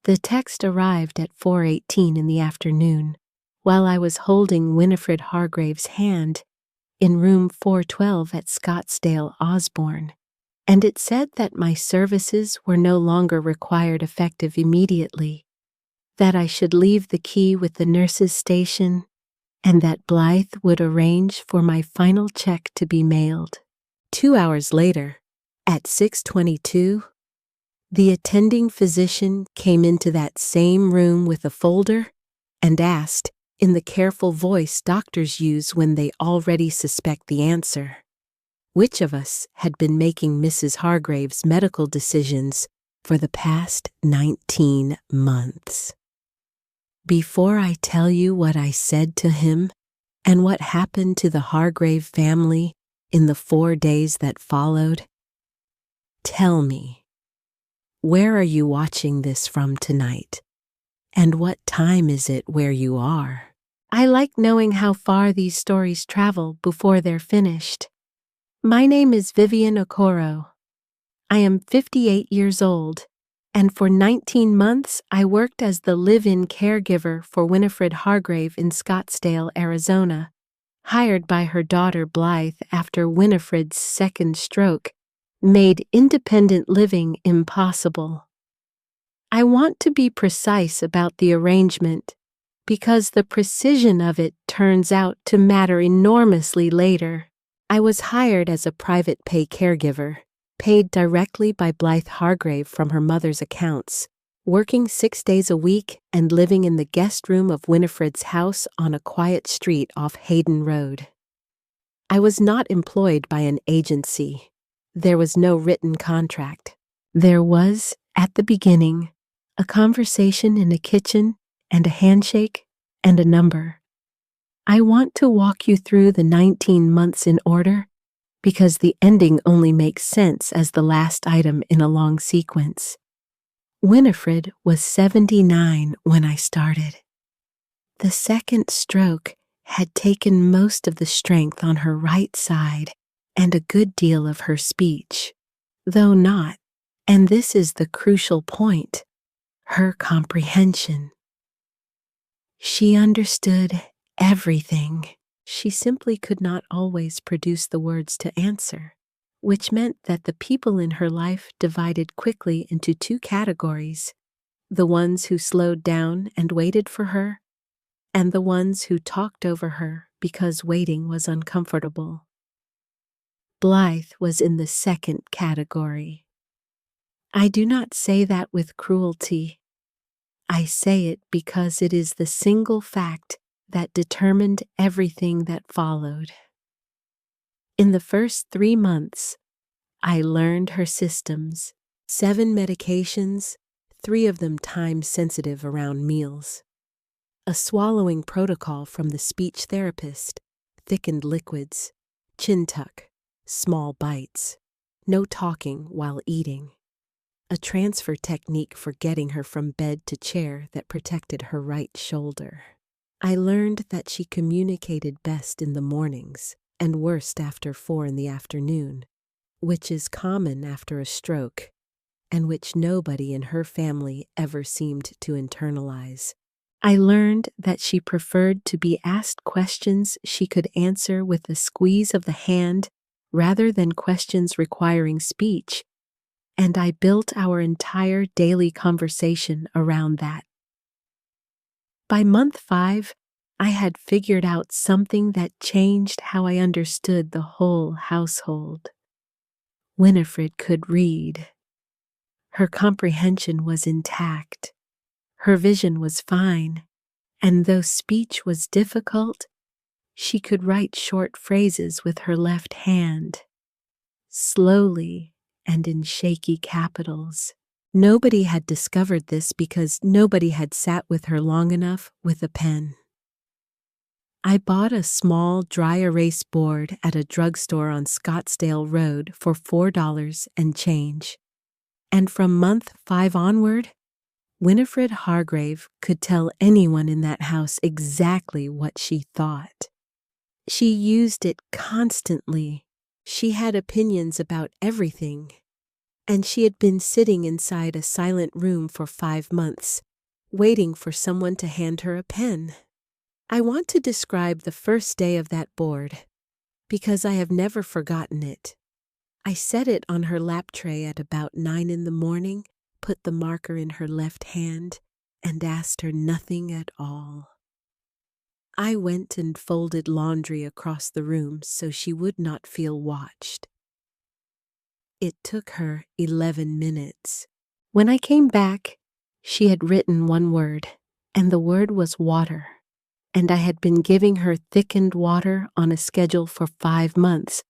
The text arrived at 4:18 in the afternoon, while I was holding Winifred Hargrave's hand in room 412 at Scottsdale Osborne, and it said that my services were no longer required effective immediately, that I should leave the key with the nurse's station, and that Blythe would arrange for my final check to be mailed. 2 hours later, at 6:22, the attending physician came into that same room with a folder and asked, in the careful voice doctors use when they already suspect the answer, which of us had been making Mrs. Hargrave's medical decisions for the past 19 months. Before I tell you what I said to him and what happened to the Hargrave family in the 4 days that followed, tell me, where are you watching this from tonight? And what time is it where you are? I like knowing how far these stories travel before they're finished. My name is Vivian Okoro. I am 58 years old, and for 19 months I worked as the live-in caregiver for Winifred Hargrave in Scottsdale, Arizona, hired by her daughter Blythe after Winifred's second stroke made independent living impossible. I want to be precise about the arrangement because the precision of it turns out to matter enormously later. I was hired as a private pay caregiver, paid directly by Blythe Hargrave from her mother's accounts, working 6 days a week and living in the guest room of Winifred's house on a quiet street off Hayden Road. I was not employed by an agency. There was no written contract. There was, at the beginning, a conversation in a kitchen and a handshake and a number. I want to walk you through the 19 months in order because the ending only makes sense as the last item in a long sequence. Winifred was 79 when I started. The second stroke had taken most of the strength on her right side and a good deal of her speech, though not, and this is the crucial point, her comprehension. She understood everything. She simply could not always produce the words to answer, which meant that the people in her life divided quickly into 2 categories, the ones who slowed down and waited for her, and the ones who talked over her because waiting was uncomfortable. Blythe was in the second category. I do not say that with cruelty. I say it because it is the single fact that determined everything that followed. In the first 3 months, I learned her systems, 7 medications, 3 of them time-sensitive around meals, a swallowing protocol from the speech therapist, thickened liquids, chin tuck, small bites, no talking while eating, a transfer technique for getting her from bed to chair that protected her right shoulder. I learned that she communicated best in the mornings and worst after 4 in the afternoon, which is common after a stroke, and which nobody in her family ever seemed to internalize. I learned that she preferred to be asked questions she could answer with a squeeze of the hand rather than questions requiring speech, and I built our entire daily conversation around that. By month 5, I had figured out something that changed how I understood the whole household. Winifred could read. Her comprehension was intact. Her vision was fine, and though speech was difficult, she could write short phrases with her left hand, slowly and in shaky capitals. Nobody had discovered this because nobody had sat with her long enough with a pen. I bought a small dry erase board at a drugstore on Scottsdale Road for $4 and change, and from month 5 onward, Winifred Hargrave could tell anyone in that house exactly what she thought. She used it constantly. She had opinions about everything. And she had been sitting inside a silent room for 5 months, waiting for someone to hand her a pen. I want to describe the first day of that board, because I have never forgotten it. I set it on her lap tray at about 9 in the morning, put the marker in her left hand, and asked her nothing at all. I went and folded laundry across the room so she would not feel watched. It took her 11 minutes. When I came back, she had written one word, and the word was water. And I had been giving her thickened water on a schedule for 5 months,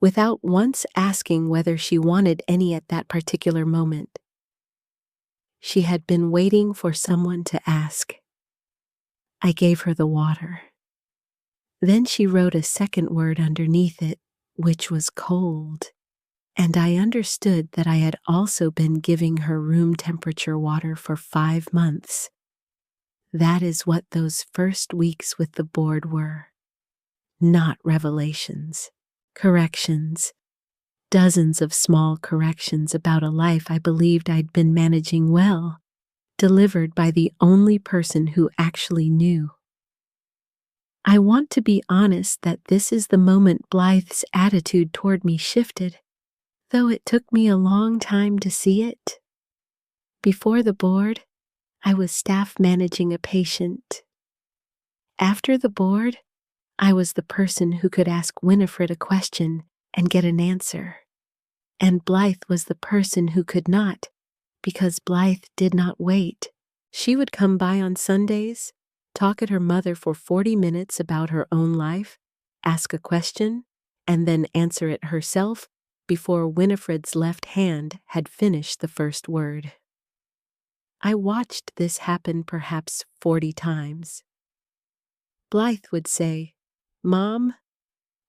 without once asking whether she wanted any at that particular moment. She had been waiting for someone to ask. I gave her the water. Then she wrote a second word underneath it, which was cold. And I understood that I had also been giving her room temperature water for 5 months. That is what those first weeks with the board were. Not revelations, corrections, dozens of small corrections about a life I believed I'd been managing well, delivered by the only person who actually knew. I want to be honest that this is the moment Blythe's attitude toward me shifted, though it took me a long time to see it. Before the board, I was staff managing a patient. After the board, I was the person who could ask Winifred a question and get an answer. And Blythe was the person who could not, because Blythe did not wait. She would come by on Sundays, talk at her mother for 40 minutes about her own life, ask a question, and then answer it herself before Winifred's left hand had finished the first word. I watched this happen perhaps 40 times. Blythe would say, "Mom,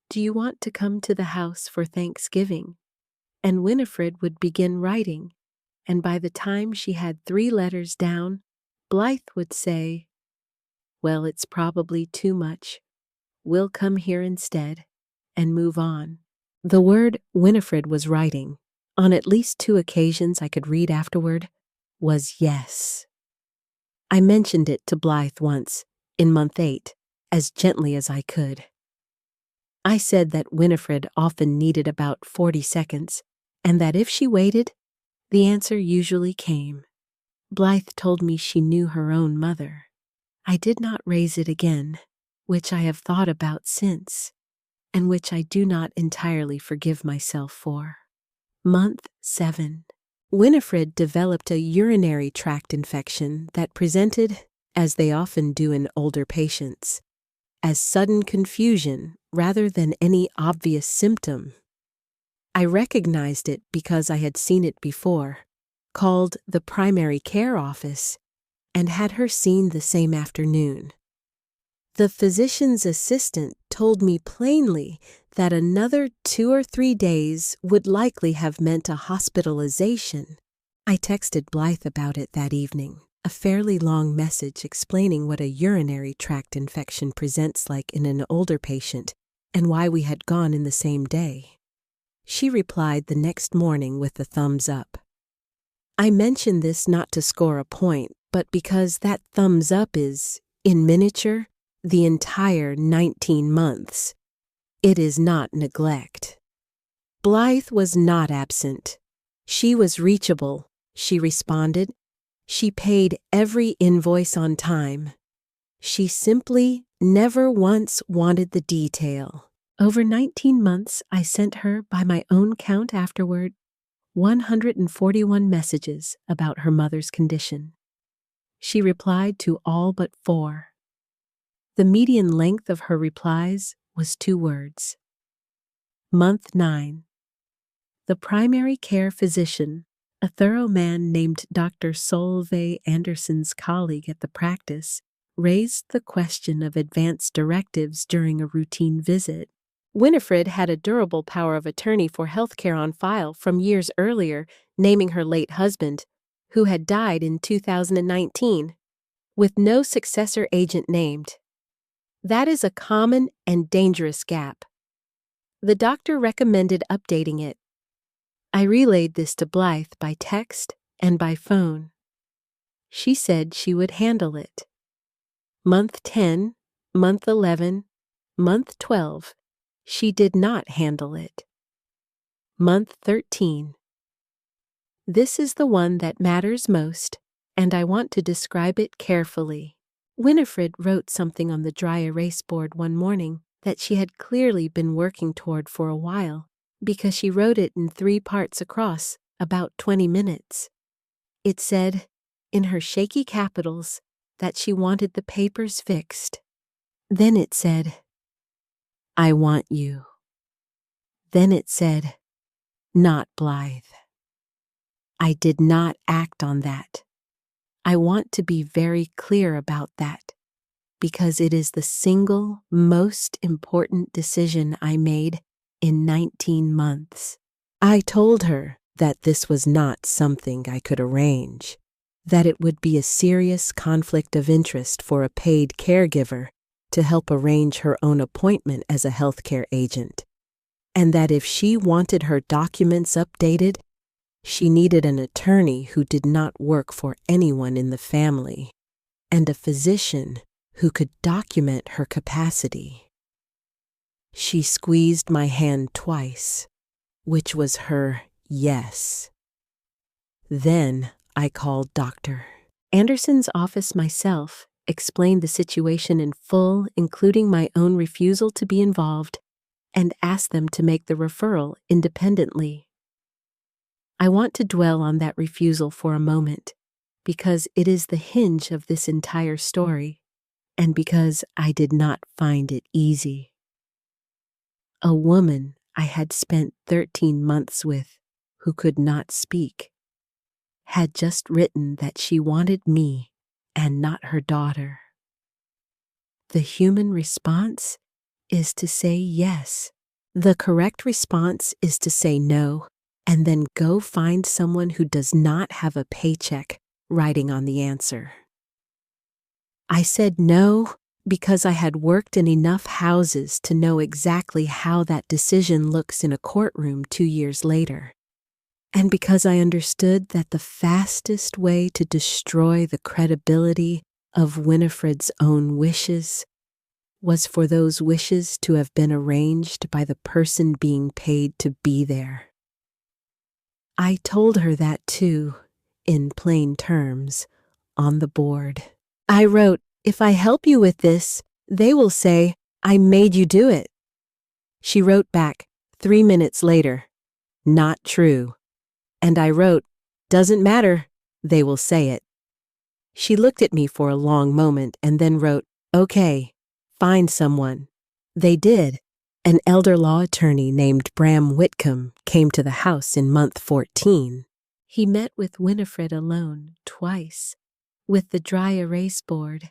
do you want to come to the house for Thanksgiving?" And Winifred would begin writing, and by the time she had 3 letters down, Blythe would say, "Well, it's probably too much. We'll come here instead," and move on. The word Winifred was writing, on at least 2 occasions I could read afterward, was yes. I mentioned it to Blythe once, in month 8, as gently as I could. I said that Winifred often needed about 40 seconds, and that if she waited, the answer usually came. Blythe told me she knew her own mother. I did not raise it again, which I have thought about since, and which I do not entirely forgive myself for. Month 7. Winifred developed a urinary tract infection that presented, as they often do in older patients, as sudden confusion rather than any obvious symptom. I recognized it because I had seen it before, called the primary care office, and had her seen the same afternoon. The physician's assistant told me plainly that another 2 or 3 days would likely have meant a hospitalization. I texted Blythe about it that evening, a fairly long message explaining what a urinary tract infection presents like in an older patient and why we had gone in the same day. She replied the next morning with a thumbs up. I mention this not to score a point, but because that thumbs up is, in miniature, the entire 19 months. It is not neglect. Blythe was not absent. She was reachable, she responded. She paid every invoice on time. She simply never once wanted the detail. Over 19 months, I sent her, by my own count afterward, 141 messages about her mother's condition. She replied to all but 4. The median length of her replies was 2 words. Month 9. The primary care physician, a thorough man named Dr. Solveig Anderson's colleague at the practice, raised the question of advance directives during a routine visit. Winifred had a durable power of attorney for health care on file from years earlier, naming her late husband, who had died in 2019, with no successor agent named. That is a common and dangerous gap. The doctor recommended updating it. I relayed this to Blythe by text and by phone. She said she would handle it. Month 10, month 11, month 12, she did not handle it. Month 13. This is the one that matters most, and I want to describe it carefully. Winifred wrote something on the dry erase board one morning that she had clearly been working toward for a while, because she wrote it in 3 parts across, about 20 minutes. It said, in her shaky capitals, that she wanted the papers fixed. Then it said, I want you. Then it said, not Blythe. I did not act on that. I want to be very clear about that, because it is the single most important decision I made in 19 months. I told her that this was not something I could arrange, that it would be a serious conflict of interest for a paid caregiver to help arrange her own appointment as a healthcare agent, and that if she wanted her documents updated, she needed an attorney who did not work for anyone in the family, and a physician who could document her capacity. She squeezed my hand twice, which was her yes. Then I called Dr. Anderson's office myself, explained the situation in full, including my own refusal to be involved, and asked them to make the referral independently. I want to dwell on that refusal for a moment, because it is the hinge of this entire story, and because I did not find it easy. A woman I had spent 13 months with, who could not speak, had just written that she wanted me and not her daughter. The human response is to say yes. The correct response is to say no, and then go find someone who does not have a paycheck writing on the answer. I said no because I had worked in enough houses to know exactly how that decision looks in a courtroom 2 years later, and because I understood that the fastest way to destroy the credibility of Winifred's own wishes was for those wishes to have been arranged by the person being paid to be there. I told her that too, in plain terms, on the board. I wrote, if I help you with this, they will say, I made you do it. She wrote back 3 minutes later, not true. And I wrote, doesn't matter, they will say it. She looked at me for a long moment and then wrote, okay, find someone. They did. An elder law attorney named Bram Whitcomb came to the house in month 14. He met with Winifred alone twice, with the dry erase board,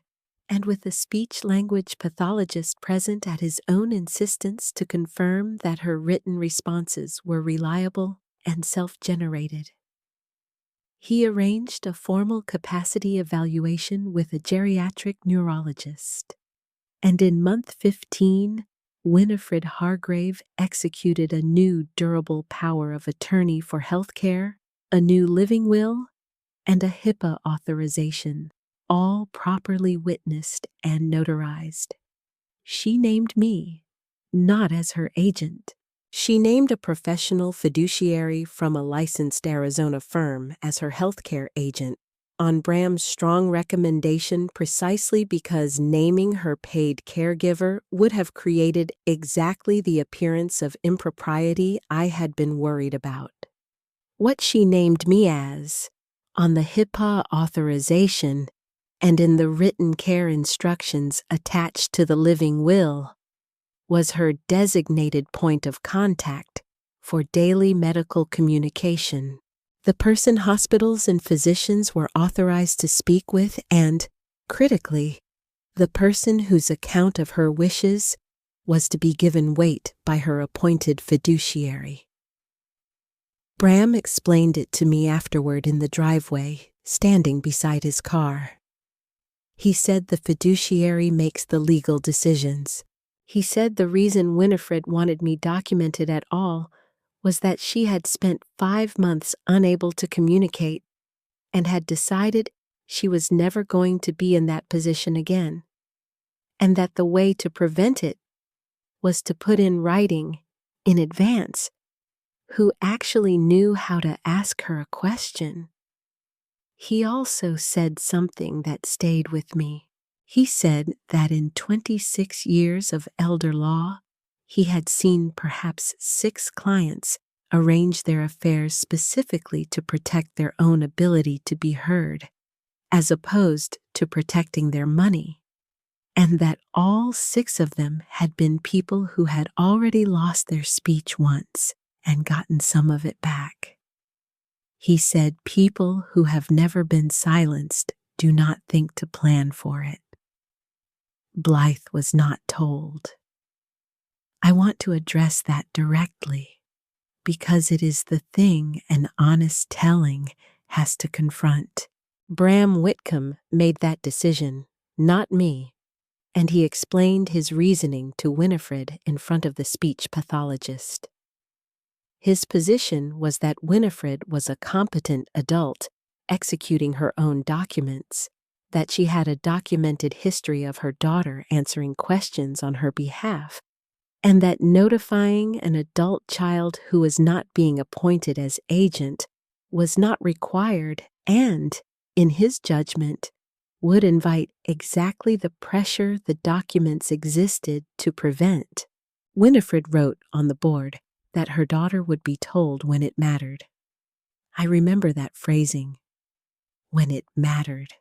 and with a speech-language pathologist present at his own insistence to confirm that her written responses were reliable and self-generated. He arranged a formal capacity evaluation with a geriatric neurologist, and in month 15, Winifred Hargrave executed a new durable power of attorney for healthcare, a new living will, and a HIPAA authorization, all properly witnessed and notarized. She named me, not as her agent. She named a professional fiduciary from a licensed Arizona firm as her healthcare agent, on Bram's strong recommendation, precisely because naming her paid caregiver would have created exactly the appearance of impropriety I had been worried about. What she named me as, on the HIPAA authorization and in the written care instructions attached to the living will, was her designated point of contact for daily medical communication, the person hospitals and physicians were authorized to speak with, and, critically, the person whose account of her wishes was to be given weight by her appointed fiduciary. Bram explained it to me afterward in the driveway, standing beside his car. He said the fiduciary makes the legal decisions. He said the reason Winifred wanted me documented at all was that she had spent 5 months unable to communicate and had decided she was never going to be in that position again, and that the way to prevent it was to put in writing, in advance, who actually knew how to ask her a question. He also said something that stayed with me. He said that in 26 years of elder law, he had seen perhaps 6 clients arrange their affairs specifically to protect their own ability to be heard, as opposed to protecting their money, and that all 6 of them had been people who had already lost their speech once and gotten some of it back. He said people who have never been silenced do not think to plan for it. Blythe was not told. I want to address that directly because it is the thing an honest telling has to confront. Bram Whitcomb made that decision, not me, and he explained his reasoning to Winifred in front of the speech pathologist. His position was that Winifred was a competent adult executing her own documents, that she had a documented history of her daughter answering questions on her behalf, and that notifying an adult child who was not being appointed as agent was not required and, in his judgment, would invite exactly the pressure the documents existed to prevent. Winifred wrote on the board that her daughter would be told when it mattered. I remember that phrasing, when it mattered.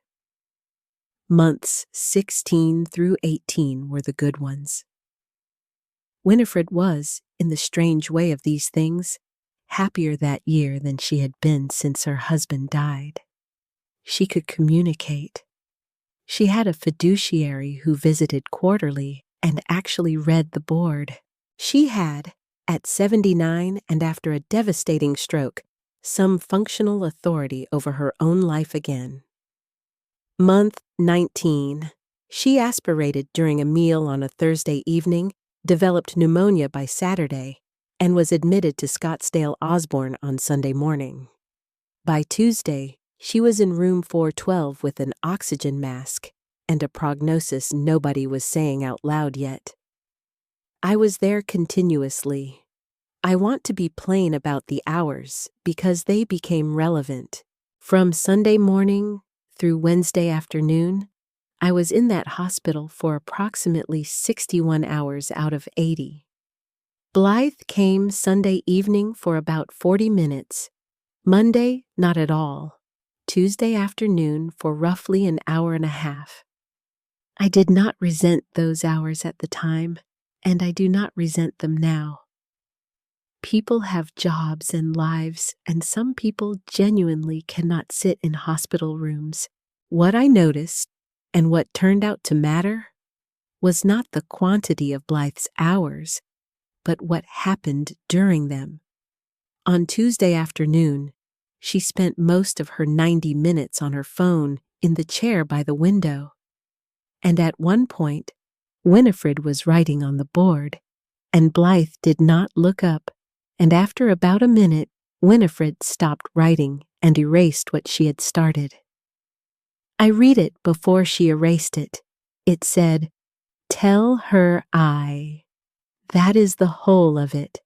Months 16 through 18 were the good ones. Winifred was, in the strange way of these things, happier that year than she had been since her husband died. She could communicate. She had a fiduciary who visited quarterly and actually read the board. She had, at 79 and after a devastating stroke, some functional authority over her own life again. Month 19. She aspirated during a meal on a Thursday evening, developed pneumonia by Saturday, and was admitted to Scottsdale Osborne on Sunday morning. By Tuesday, she was in room 412 with an oxygen mask and a prognosis nobody was saying out loud yet. I was there continuously. I want to be plain about the hours because they became relevant. From Sunday morning through Wednesday afternoon, I was in that hospital for approximately 61 hours out of 80. Blythe came Sunday evening for about 40 minutes, Monday not at all, Tuesday afternoon for roughly an hour and a half. I did not resent those hours at the time, and I do not resent them now. People have jobs and lives, and some people genuinely cannot sit in hospital rooms. What I noticed, and what turned out to matter, was not the quantity of Blythe's hours, but what happened during them. On Tuesday afternoon, she spent most of her 90 minutes on her phone in the chair by the window, and at one point, Winifred was writing on the board, and Blythe did not look up, and after about a minute, Winifred stopped writing and erased what she had started. I read it before she erased it. It said, "Tell her I." That is the whole of it.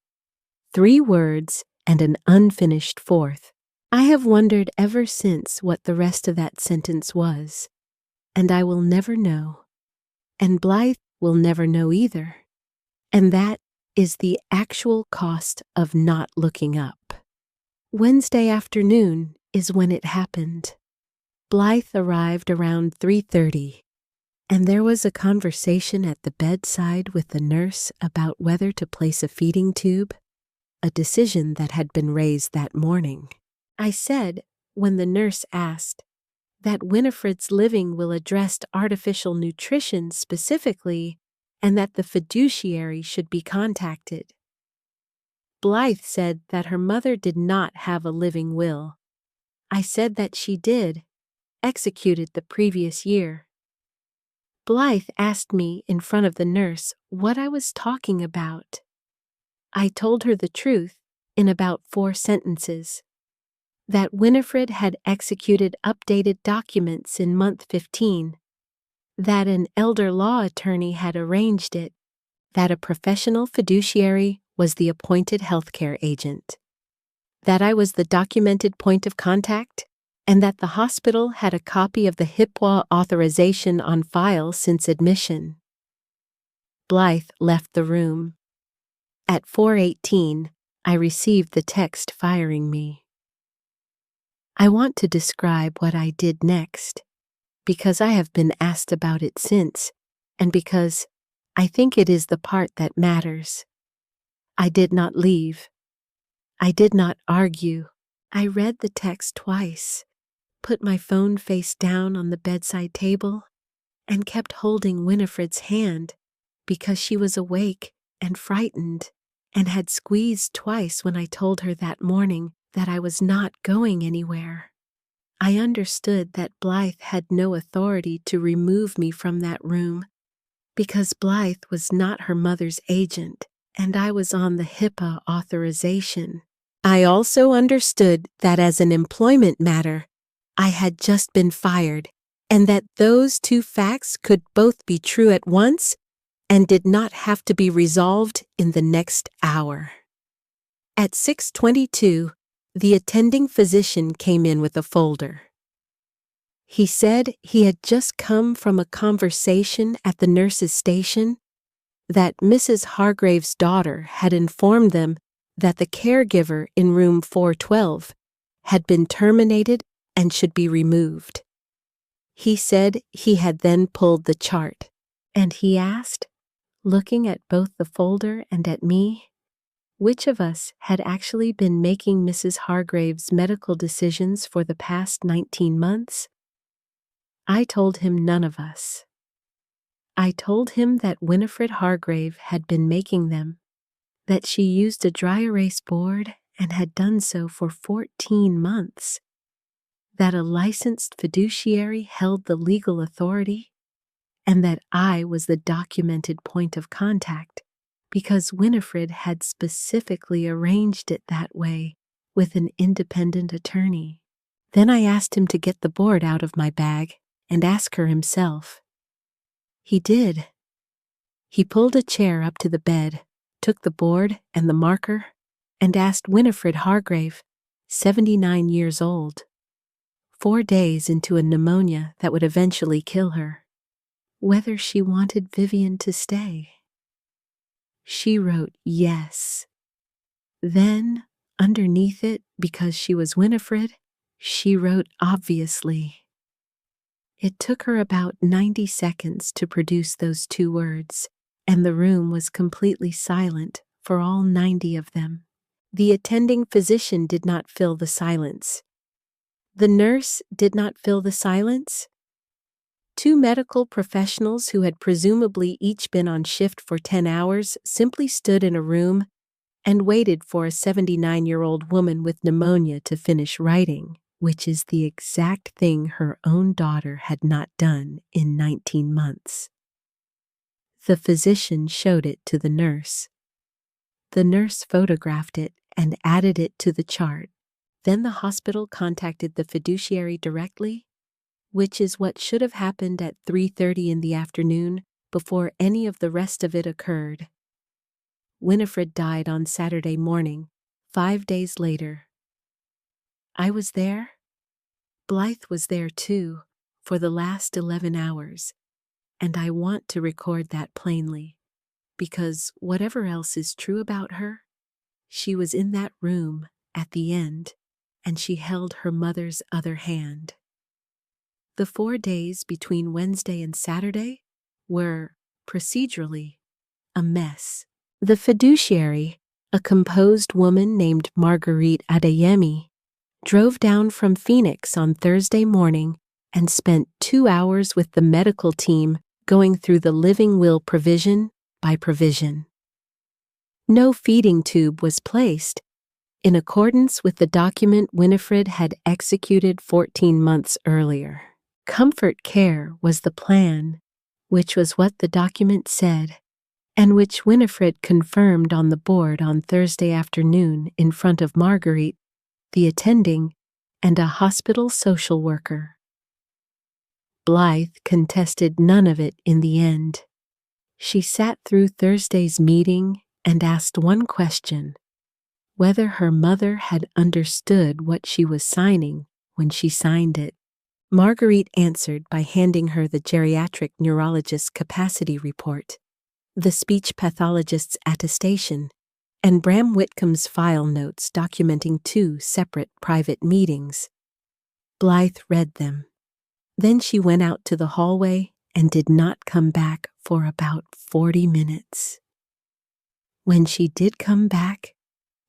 3 words and an unfinished 4th. I have wondered ever since what the rest of that sentence was, and I will never know. And Blythe will never know either. And that is the actual cost of not looking up. Wednesday afternoon is when it happened. Blythe arrived around 3:30, and there was a conversation at the bedside with the nurse about whether to place a feeding tube, a decision that had been raised that morning. I said, when the nurse asked, that Winifred's living will address artificial nutrition specifically, and that the fiduciary should be contacted. Blythe said that her mother did not have a living will. I said that she did, executed the previous year. Blythe asked me in front of the nurse what I was talking about. I told her the truth, in about 4 sentences. That Winifred had executed updated documents in month 15. That an elder law attorney had arranged it. That a professional fiduciary was the appointed healthcare agent. That I was the documented point of contact, and that the hospital had a copy of the HIPAA authorization on file since admission. Blythe left the room. At 4:18, I received the text firing me. I want to describe what I did next, because I have been asked about it since, and because I think it is the part that matters. I did not leave. I did not argue. I read the text twice, put my phone face down on the bedside table, and kept holding Winifred's hand because she was awake and frightened and had squeezed twice when I told her that morning that I was not going anywhere. I understood that Blythe had no authority to remove me from that room because Blythe was not her mother's agent and I was on the HIPAA authorization. I also understood that as an employment matter, I had just been fired and that those two facts could both be true at once and did not have to be resolved in the next hour. At 6:22, the attending physician came in with a folder. He said he had just come from a conversation at the nurse's station that Mrs. Hargrave's daughter had informed them that the caregiver in room 412 had been terminated and should be removed. He said he had then pulled the chart, and he asked, looking at both the folder and at me, which of us had actually been making Mrs. Hargrave's medical decisions for the past 19 months? I told him none of us. I told him that Winifred Hargrave had been making them, that she used a dry erase board and had done so for 14 months, that a licensed fiduciary held the legal authority, and that I was the documented point of contact because Winifred had specifically arranged it that way with an independent attorney. Then I asked him to get the board out of my bag and ask her himself. He did. He pulled a chair up to the bed, took the board and the marker, and asked Winifred Hargrave, 79 years old, 4 days into a pneumonia that would eventually kill her, whether she wanted Vivian to stay. She wrote yes. Then, underneath it, because she was Winifred, she wrote obviously. It took her about 90 seconds to produce those 2 words, and the room was completely silent for all 90 of them. The attending physician did not fill the silence. The nurse did not fill the silence. 2 medical professionals who had presumably each been on shift for 10 hours simply stood in a room and waited for a 79-year-old woman with pneumonia to finish writing, which is the exact thing her own daughter had not done in 19 months. The physician showed it to the nurse. The nurse photographed it and added it to the chart. Then the hospital contacted the fiduciary directly, which is what should have happened at 3:30 in the afternoon before any of the rest of it occurred. Winifred died on Saturday morning, 5 days later. I was there. Blythe was there too, for the last 11 hours, and I want to record that plainly, because whatever else is true about her, she was in that room at the end, and she held her mother's other hand. The 4 days between Wednesday and Saturday were, procedurally, a mess. The fiduciary, a composed woman named Marguerite Adeyemi, drove down from Phoenix on Thursday morning and spent 2 hours with the medical team going through the living will provision by provision. No feeding tube was placed, in accordance with the document Winifred had executed 14 months earlier. Comfort care was the plan, which was what the document said, and which Winifred confirmed on the board on Thursday afternoon in front of Marguerite, the attending, and a hospital social worker. Blythe contested none of it in the end. She sat through Thursday's meeting and asked one question: whether her mother had understood what she was signing when she signed it. Marguerite answered by handing her the geriatric neurologist's capacity report, the speech pathologist's attestation, and Bram Whitcomb's file notes documenting 2 separate private meetings. Blythe read them. Then she went out to the hallway and did not come back for about 40 minutes. When she did come back,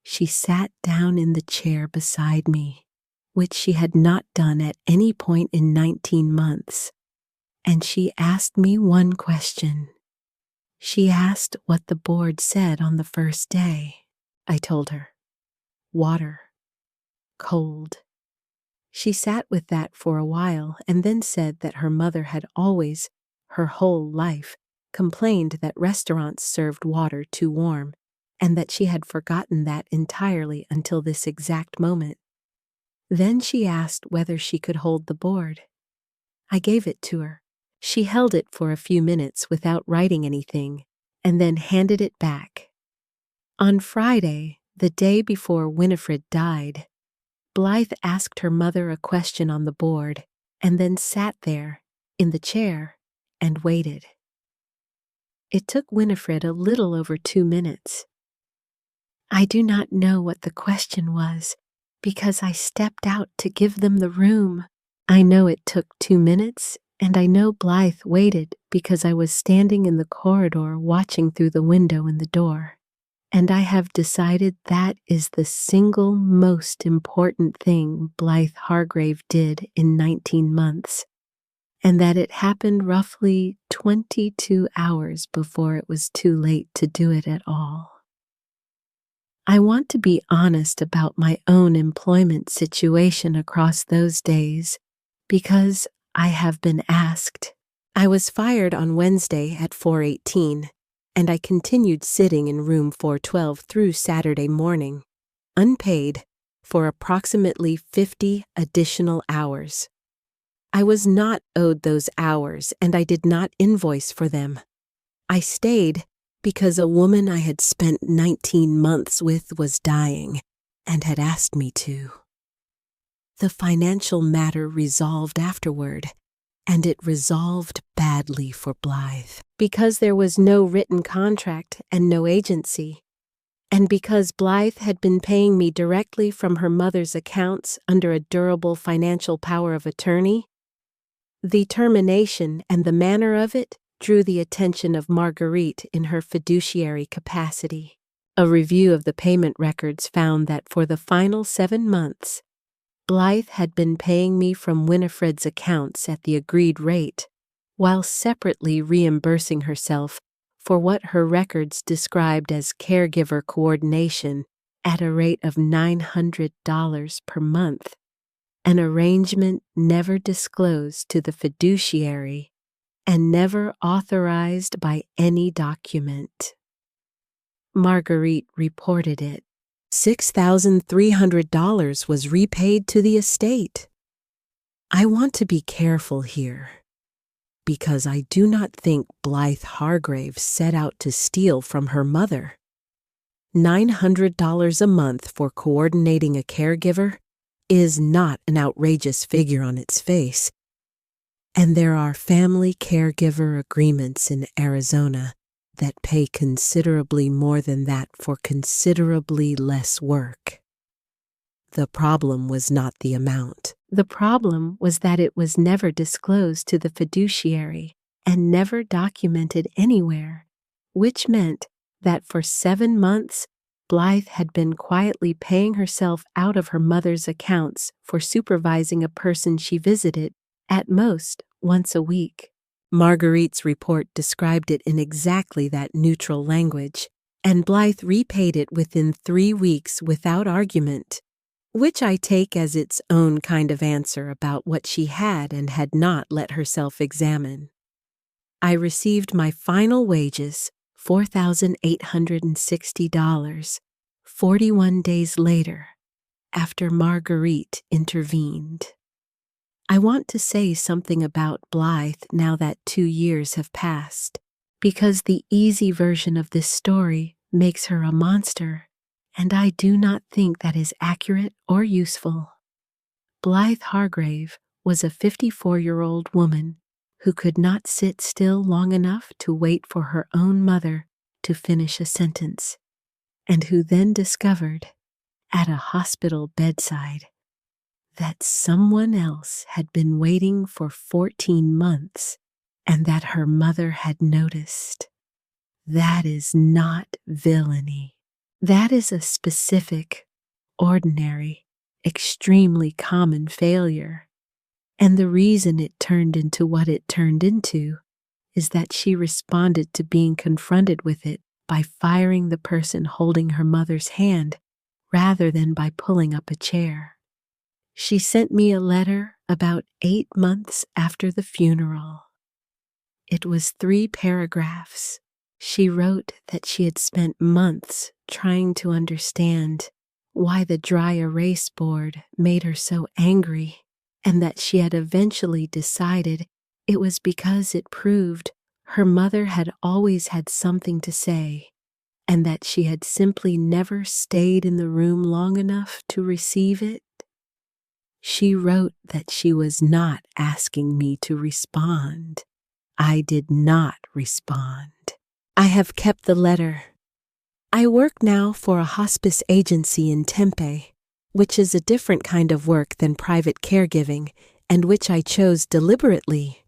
she sat down in the chair beside me, which she had not done at any point in 19 months, and she asked me one question. She asked what the board said on the first day. I told her. Water. Cold. She sat with that for a while and then said that her mother had always, her whole life, complained that restaurants served water too warm, and that she had forgotten that entirely until this exact moment. Then she asked whether she could hold the board. I gave it to her. She held it for a few minutes without writing anything, and then handed it back. On Friday, the day before Winifred died, Blythe asked her mother a question on the board, and then sat there, in the chair, and waited. It took Winifred a little over 2 minutes. I do not know what the question was, because I stepped out to give them the room. I know it took 2 minutes, and I know Blythe waited because I was standing in the corridor watching through the window in the door. And I have decided that is the single most important thing Blythe Hargrave did in 19 months, and that it happened roughly 22 hours before it was too late to do it at all. I want to be honest about my own employment situation across those days because I have been asked. I was fired on Wednesday at 4:18, and I continued sitting in room 412 through Saturday morning, unpaid, for approximately 50 additional hours. I was not owed those hours, and I did not invoice for them. I stayed because a woman I had spent 19 months with was dying and had asked me to. The financial matter resolved afterward, and it resolved badly for Blythe, because there was no written contract and no agency, and because Blythe had been paying me directly from her mother's accounts under a durable financial power of attorney. The termination and the manner of it drew the attention of Marguerite in her fiduciary capacity. A review of the payment records found that for the final 7 months, Blythe had been paying me from Winifred's accounts at the agreed rate, while separately reimbursing herself for what her records described as caregiver coordination at a rate of $900 per month, an arrangement never disclosed to the fiduciary and never authorized by any document. Marguerite reported it. $6,300 was repaid to the estate. I want to be careful here, because I do not think Blythe Hargrave set out to steal from her mother. $900 a month for coordinating a caregiver is not an outrageous figure on its face, and there are family caregiver agreements in Arizona that pay considerably more than that for considerably less work. The problem was not the amount. The problem was that it was never disclosed to the fiduciary and never documented anywhere, which meant that for 7 months, Blythe had been quietly paying herself out of her mother's accounts for supervising a person she visited, at most, once a week. Marguerite's report described it in exactly that neutral language, and Blythe repaid it within 3 weeks without argument, which I take as its own kind of answer about what she had and had not let herself examine. I received my final wages $4,860, 41 days later, after Marguerite intervened. I want to say something about Blythe now that 2 years have passed, because the easy version of this story makes her a monster, and I do not think that is accurate or useful. Blythe Hargrave was a 54-year-old woman who could not sit still long enough to wait for her own mother to finish a sentence, and who then discovered, at a hospital bedside, that someone else had been waiting for 14 months and that her mother had noticed. That is not villainy. That is a specific, ordinary, extremely common failure. And the reason it turned into what it turned into is that she responded to being confronted with it by firing the person holding her mother's hand rather than by pulling up a chair. She sent me a letter about 8 months after the funeral. It was 3 paragraphs. She wrote that she had spent months trying to understand why the dry erase board made her so angry, and that she had eventually decided it was because it proved her mother had always had something to say, and that she had simply never stayed in the room long enough to receive it. She wrote that she was not asking me to respond. I did not respond. I have kept the letter. I work now for a hospice agency in Tempe, which is a different kind of work than private caregiving, and which I chose deliberately.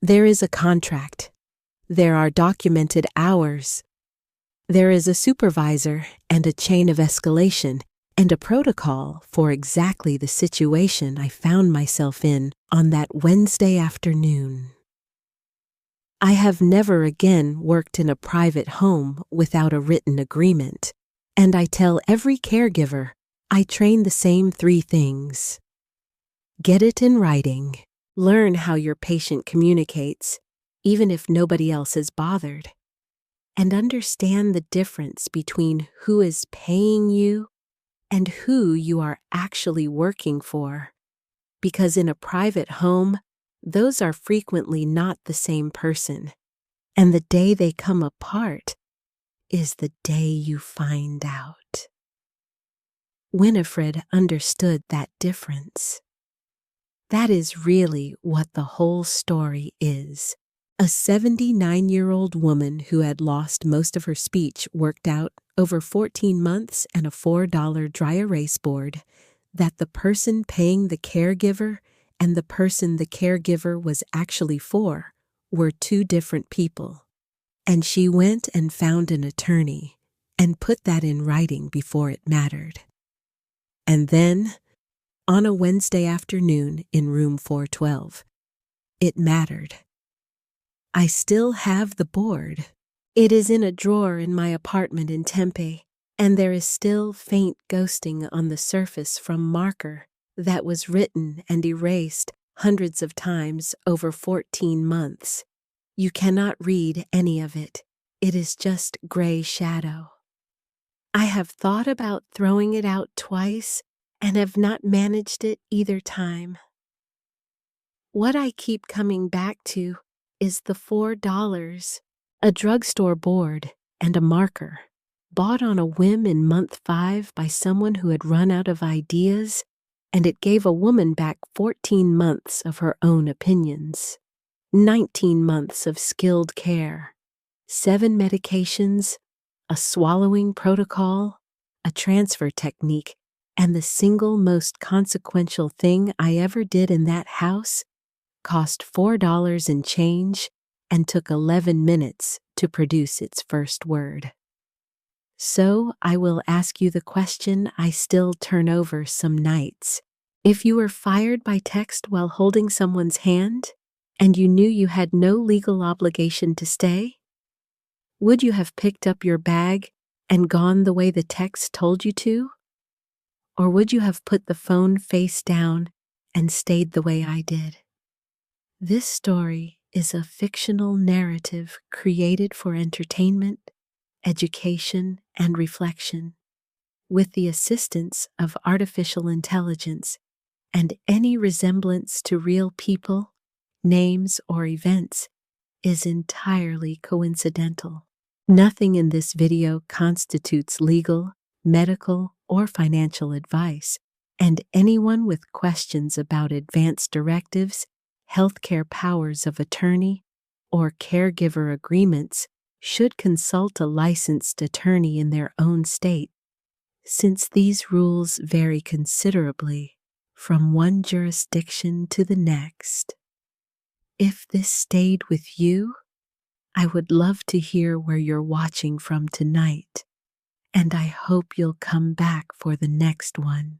There is a contract. There are documented hours. There is a supervisor and a chain of escalation, and a protocol for exactly the situation I found myself in on that Wednesday afternoon. I have never again worked in a private home without a written agreement, and I tell every caregiver I train the same 3 things. Get it in writing. Learn how your patient communicates, even if nobody else is bothered. And understand the difference between who is paying you and who you are actually working for, because in a private home, those are frequently not the same person, and the day they come apart is the day you find out. Winifred understood that difference. That is really what the whole story is. A 79-year-old woman who had lost most of her speech worked out over 14 months and a $4 dry erase board that the person paying the caregiver and the person the caregiver was actually for were 2 different people. And she went and found an attorney and put that in writing before it mattered. And then, on a Wednesday afternoon in room 412, it mattered. I still have the board. It is in a drawer in my apartment in Tempe, and there is still faint ghosting on the surface from marker that was written and erased hundreds of times over 14 months. You cannot read any of it. It is just gray shadow. I have thought about throwing it out twice and have not managed it either time. What I keep coming back to is the $4, a drugstore board, and a marker, bought on a whim in month 5 by someone who had run out of ideas, and it gave a woman back 14 months of her own opinions, 19 months of skilled care, 7 medications, a swallowing protocol, a transfer technique, and the single most consequential thing I ever did in that house cost $4 and change and took 11 minutes to produce its first word. So I will ask you the question I still turn over some nights. If you were fired by text while holding someone's hand, and you knew you had no legal obligation to stay, would you have picked up your bag and gone the way the text told you to? Or would you have put the phone face down and stayed the way I did? This story is a fictional narrative created for entertainment, education, and reflection, with the assistance of artificial intelligence, and any resemblance to real people, names, or events is entirely coincidental. Nothing in this video constitutes legal, medical, or financial advice, and anyone with questions about advance directives, healthcare powers of attorney, or caregiver agreements should consult a licensed attorney in their own state, since these rules vary considerably from one jurisdiction to the next. If this stayed with you, I would love to hear where you're watching from tonight, and I hope you'll come back for the next one.